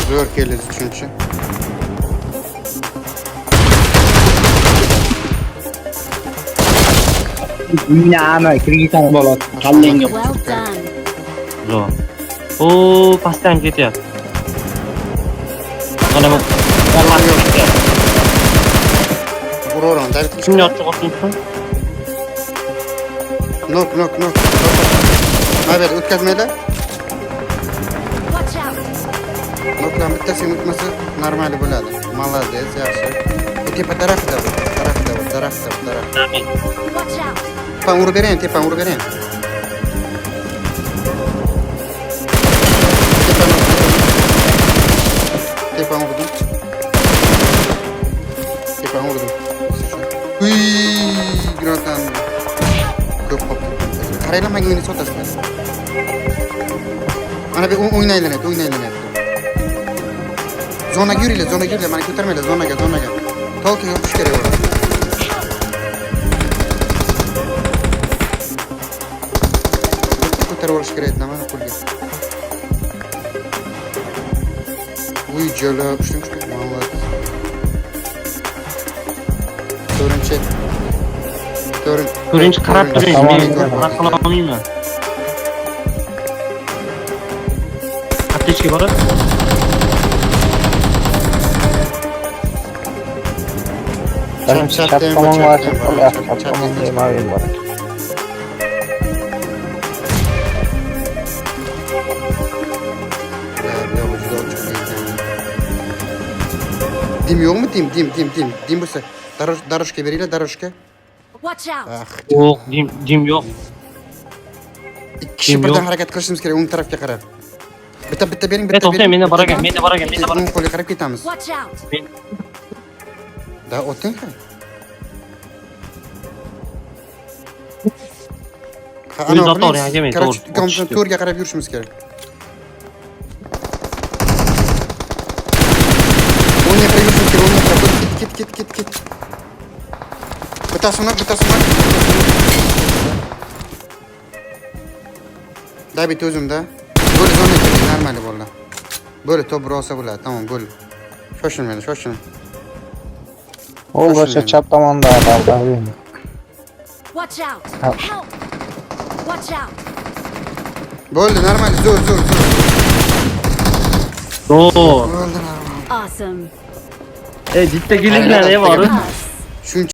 Zo'r keldi uchinchi. Yine ama ikki tane bo'ladi. Qallenga. Well done. Zo'r. Oo, pastdan ketyapti. Mana bu olmaz ketyapti. Uraverman, David. Kimni otib o'tibsan? Nok. Mayber o'tkazmaylar. Watch out. Nokdan bittasi o'tmasa normal bo'ladi. Молодец, yaxshi. Tepa tarafda. Amin. Watch out. Tepa urib bering. Tepa urib bering. Tepa urdim. Uy, granatan. Ko'p qopti. Qaranglar, menga o'yinni sotasizlar. Mana bu o'ynaylanadi. Zonaga yuringlar, meni ko'tarmanglar, zonaga. Tolga yopish kerak bo'ladi. Ko'tarib olish kerak edi, mana qo'lga. Uy, jala, kuchli. Молодец. To'rinchi qarab turing, men qarab qila olmayman. Aptechka boradi. Chap tomon var, chap tomon mavi var. Dim yo'qmi? Dim bo'lsa, daroshka beringlar, daroshka. Watch out. Yo'q, dim yo'q. Ikki kishi birdan harakat qilishimiz kerak, o'ng tarafga qarab. Bitta bering, bitta To'xta, bering. menda bor ekan. O'ng qo'lga qarab ketamiz. Watch out. Da, o'ting ha. Korоче, to'rga qarab yurishimiz kerak. O'ngga qarab yurishimiz kerak, Ket. Bitasini. David o'zimda. Bo'l zona kerak, normal bo'ldi. Bo'l to'g'ri olsa bo'ladi, tamam, bo'l. Shoshilmang. Olmasa chap tomonda adam. Watch out. Help. Help. Watch out. Bo'ldi, normal, zo'r. Zo'r. Bo'ldi, normal. Awesome. Bitta kelinglar, bor. Us.